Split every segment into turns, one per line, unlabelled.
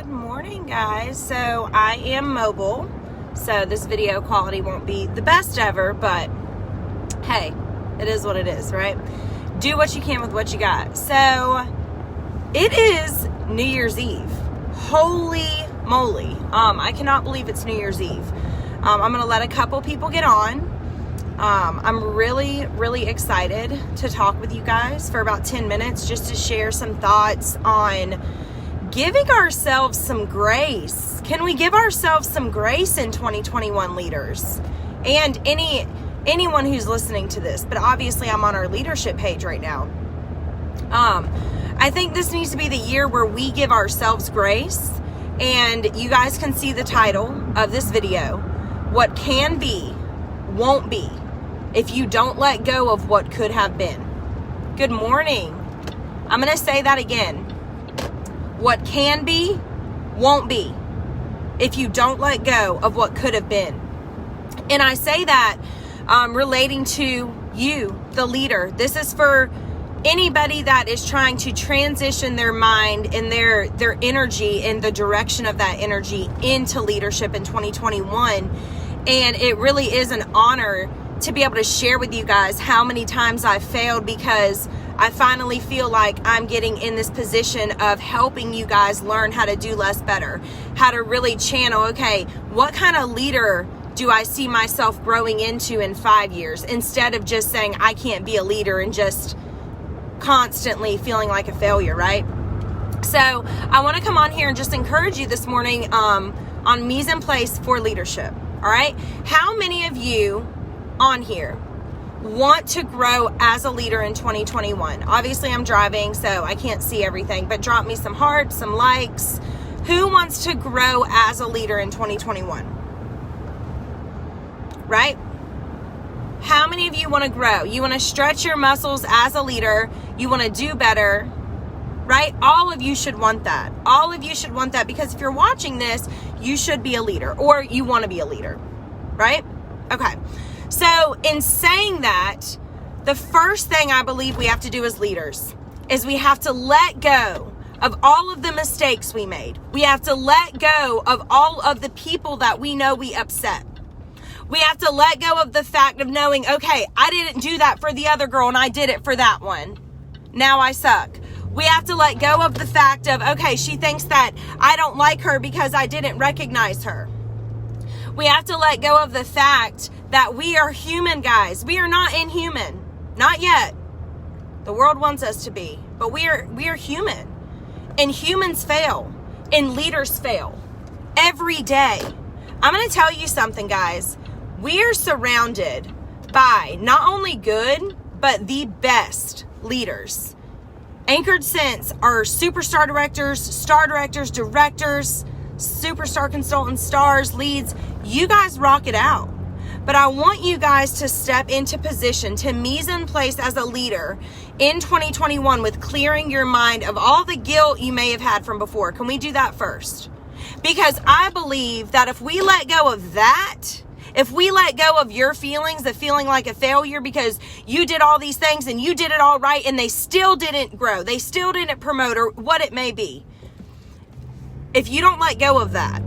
Good morning, guys. So I am mobile, so this video quality won't be the best ever, but hey, it is what it is, right? Do what you can with what you got. So it is New Year's Eve. Holy moly. I cannot believe it's New Year's Eve. I'm going to let a couple people get on. I'm really excited to talk with you guys for about 10 minutes just to share some thoughts on giving ourselves some grace. Can we give ourselves some grace in 2021, leaders? And anyone who's listening to this, but obviously I'm on our leadership page right now. I think this needs to be the year where we give ourselves grace, and you guys can see the title of this video. What can be, won't be, if you don't let go of what could have been. Good morning. I'm going to say that again. What can be, won't be, if you don't let go of what could have been. And I say that relating to you, the leader. This is for anybody that is trying to transition their mind and their energy and the direction of that energy into leadership in 2021. And it really is an honor to be able to share with you guys how many times I've failed, because I finally feel like I'm getting in this position of helping you guys learn how to do less better, how to really channel, okay, what kind of leader do I see myself growing into in 5 years, instead of just saying I can't be a leader and just constantly feeling like a failure, right? So I want to come on here and just encourage you this morning on Mise in place for leadership. All right. How many of you on here want to grow as a leader in 2021? Obviously I'm driving, so I can't see everything, but drop me some hearts, some likes. Who wants to grow as a leader in 2021? Right? How many of you want to grow? You want to stretch your muscles as a leader. You want to do better, right? All of you should want that. All of you should want that, because if you're watching this, you should be a leader, or you want to be a leader, right? Okay. So in saying that, the first thing I believe we have to do as leaders is we have to let go of all of the mistakes we made. We have to let go of all of the people that we know we upset. We have to let go of the fact of knowing, okay, I didn't do that for the other girl and I did it for that one. Now I suck. We have to let go of the fact of, okay, she thinks that I don't like her because I didn't recognize her. We have to let go of the fact that we are human, guys. We are not inhuman. Not yet. The world wants us to be. But we are human. And humans fail. And leaders fail. Every day. I'm going to tell you something, guys. We are surrounded by not only good, but the best leaders. Anchored Sense are superstar directors, star directors, directors, superstar consultants, stars, leads. You guys rock it out. But I want you guys to step into position to Mise in place as a leader in 2021 with clearing your mind of all the guilt you may have had from before. Can we do that first? Because I believe that if we let go of that, if we let go of your feelings of feeling like a failure because you did all these things and you did it all right and they still didn't grow, they still didn't promote, or what it may be. If you don't let go of that,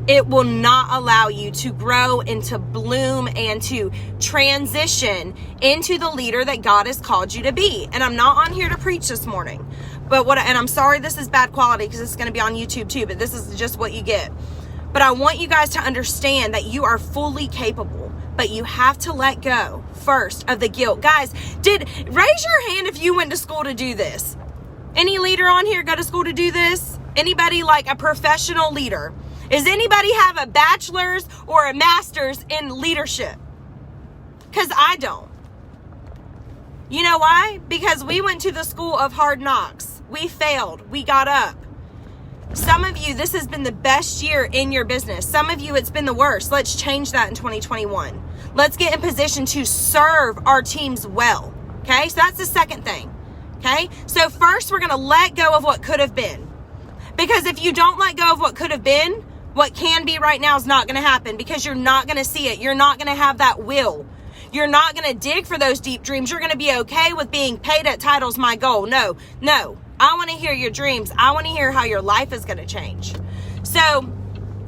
it will not allow you to grow and to bloom and to transition into the leader that God has called you to be. And I'm not on here to preach this morning, and I'm sorry this is bad quality because it's going to be on YouTube too, but this is just what you get. But I want you guys to understand that you are fully capable, but you have to let go first of the guilt. Guys, raise your hand if you went to school to do this. Any leader on here go to school to do this? Anybody like a professional leader? Does anybody have a bachelor's or a master's in leadership? Because I don't. You know why? Because we went to the school of hard knocks. We failed. We got up. Some of you, this has been the best year in your business. Some of you, it's been the worst. Let's change that in 2021. Let's get in position to serve our teams well. Okay? So that's the second thing. Okay? So first, we're going to let go of what could have been. Because if you don't let go of what could have been, what can be right now is not going to happen, because you're not going to see it. You're not going to have that will. You're not going to dig for those deep dreams. You're going to be okay with being paid at titles my goal. No. I want to hear your dreams. I want to hear how your life is going to change. So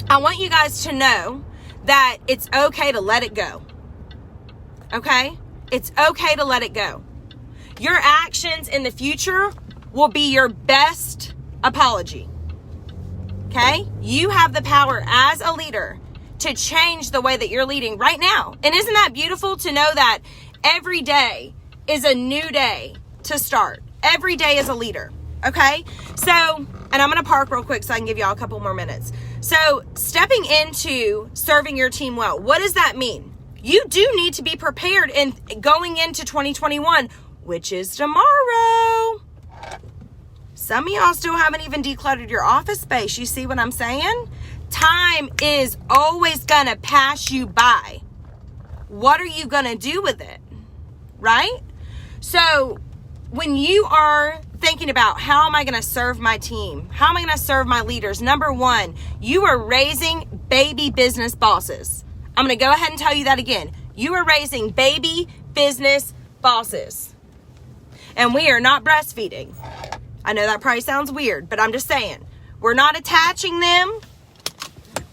I want you guys to know that it's okay to let it go. Okay? It's okay to let it go. Your actions in the future will be your best apology. Okay? You have the power as a leader to change the way that you're leading right now. And isn't that beautiful to know that every day is a new day to start? Every day is a leader. Okay? So, and I'm going to park real quick so I can give y'all a couple more minutes. So, stepping into serving your team well, what does that mean? You do need to be prepared in going into 2021, which is tomorrow. Some of y'all still haven't even decluttered your office space. You see what I'm saying? Time is always going to pass you by. What are you going to do with it? Right? So, when you are thinking about how am I going to serve my team? How am I going to serve my leaders? Number one, you are raising baby business bosses. I'm going to go ahead and tell you that again. You are raising baby business bosses. And we are not breastfeeding. I know that probably sounds weird, but I'm just saying. We're not attaching them.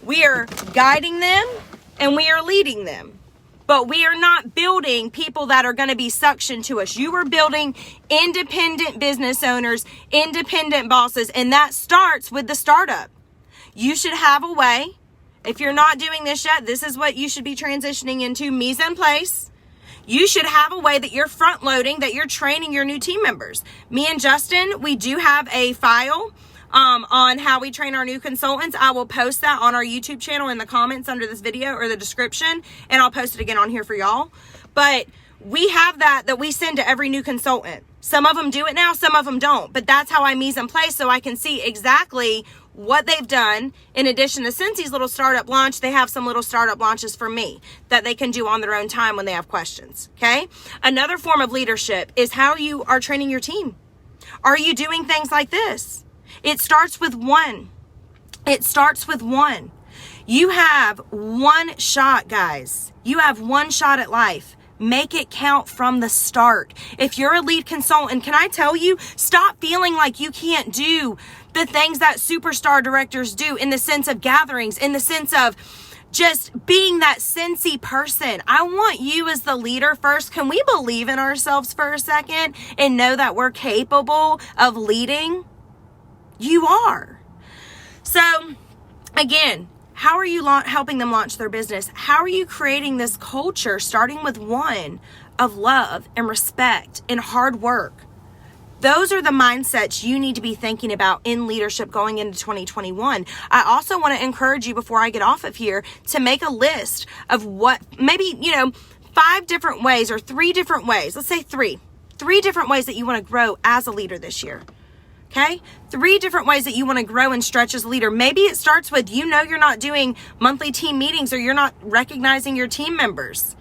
We are guiding them and we are leading them. But we are not building people that are going to be suctioned to us. You are building independent business owners, independent bosses, and that starts with the startup. You should have a way. If you're not doing this yet, this is what you should be transitioning into, Mise in place. You should have a way that you're front loading, that you're training your new team members. Me and Justin, we do have a file on how we train our new consultants. I will post that on our YouTube channel in the comments under this video or the description, and I'll post it again on here for y'all. But we have that we send to every new consultant. Some of them do it now, some of them don't. But that's how I Mise in place, so I can see exactly what they've done. In addition to Cincy's little startup launch, they have some little startup launches for me that they can do on their own time when they have questions. Okay? Another form of leadership is how you are training your team. Are you doing things like this? It starts with one. It starts with one. You have one shot, guys. You have one shot at life. Make it count from the start. If you're a lead consultant, can I tell you, stop feeling like you can't do the things that superstar directors do in the sense of gatherings, in the sense of just being that Cincy person. I want you as the leader first. Can we believe in ourselves for a second and know that we're capable of leading? You are. So, again, how are you helping them launch their business? How are you creating this culture, starting with one, of love and respect and hard work? Those are the mindsets you need to be thinking about in leadership going into 2021. I also want to encourage you before I get off of here to make a list of what, maybe, 5 different ways or 3 different ways. Let's say 3 different ways that you want to grow as a leader this year. Okay? 3 different ways that you want to grow and stretch as a leader. Maybe it starts with, you're not doing monthly team meetings, or you're not recognizing your team members.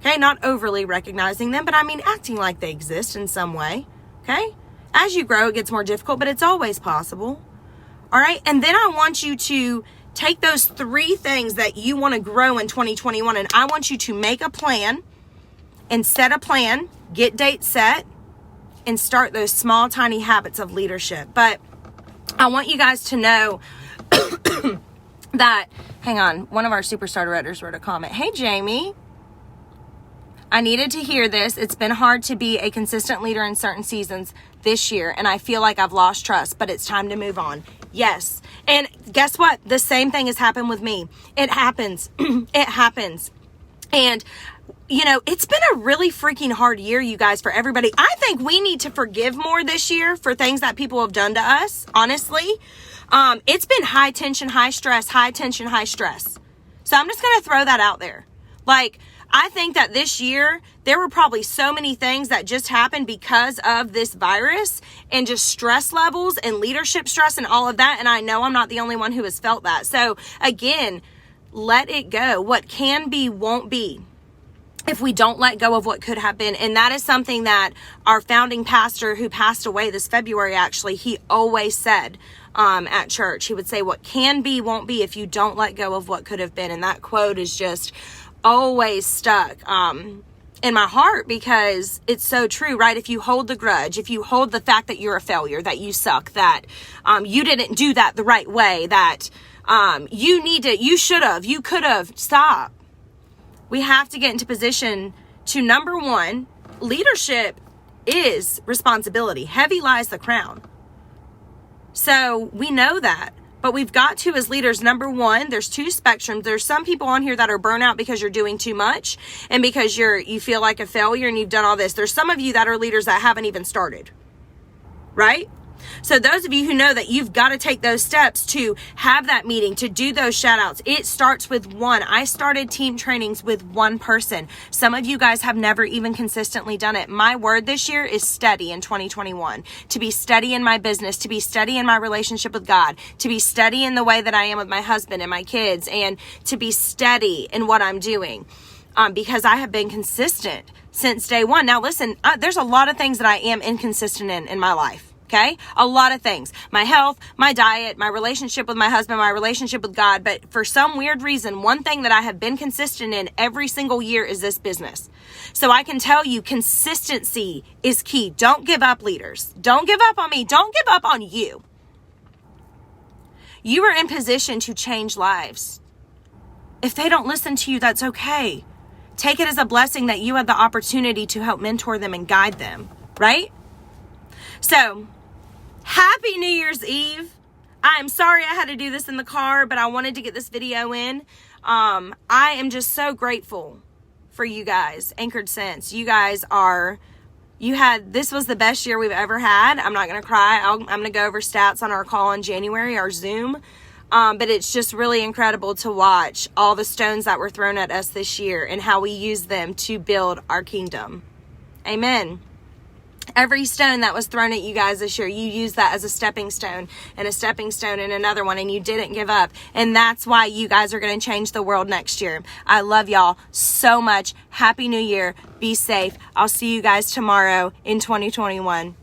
Okay? Not overly recognizing them, but acting like they exist in some way. Okay? As you grow, it gets more difficult, but it's always possible. All right? And then I want you to take those 3 things that you want to grow in 2021, and I want you to make a plan and set a plan, get dates set, and start those small, tiny habits of leadership. But I want you guys to know that, hang on, one of our superstar directors wrote a comment. Hey, Jamie. I needed to hear this. It's been hard to be a consistent leader in certain seasons this year, and I feel like I've lost trust, but it's time to move on. Yes. And guess what? The same thing has happened with me. It happens. It happens. And it's been a really freaking hard year, you guys, for everybody. I think we need to forgive more this year for things that people have done to us, honestly. It's been high tension, high stress, high tension, high stress. So I'm just going to throw that out there. I think that this year, there were probably so many things that just happened because of this virus and just stress levels and leadership stress and all of that. And I know I'm not the only one who has felt that. So again, let it go. What can be won't be if we don't let go of what could have been. And that is something that our founding pastor, who passed away this February, actually, he always said at church. He would say, what can be won't be if you don't let go of what could have been. And that quote is just always stuck. in my heart, because it's so true, right? If you hold the grudge, if you hold the fact that you're a failure, that you suck, that you didn't do that the right way, that you should have, you could have, stop. We have to get into position to, number one, leadership is responsibility. Heavy lies the crown. So we know that. But we've got to, as leaders, number one, there's two spectrums. There's some people on here that are burnout because you're doing too much and because you feel like a failure and you've done all this. There's some of you that are leaders that haven't even started, right? So those of you who know that you've got to take those steps to have that meeting, to do those shout outs, it starts with one. I started team trainings with one person. Some of you guys have never even consistently done it. My word this year is steady in 2021. To be steady in my business, to be steady in my relationship with God, to be steady in the way that I am with my husband and my kids, and to be steady in what I'm doing. Because I have been consistent since day one. Now listen, there's a lot of things that I am inconsistent in my life. Okay? A lot of things. My health, my diet, my relationship with my husband, my relationship with God. But for some weird reason, one thing that I have been consistent in every single year is this business. So I can tell you, consistency is key. Don't give up, leaders. Don't give up on me. Don't give up on you. You are in position to change lives. If they don't listen to you, that's okay. Take it as a blessing that you have the opportunity to help mentor them and guide them, right? So, happy New Year's Eve. I'm sorry I had to do this in the car, but I wanted to get this video in. I am just so grateful for you guys, Anchored Sense. You guys this was the best year we've ever had. I'm not going to cry. I'm going to go over stats on our call in January, our Zoom. But it's just really incredible to watch all the stones that were thrown at us this year and how we use them to build our kingdom. Amen. Every stone that was thrown at you guys this year, you used that as a stepping stone and another one, and you didn't give up. And that's why you guys are going to change the world next year. I love y'all so much. Happy New Year. Be safe. I'll see you guys tomorrow in 2021.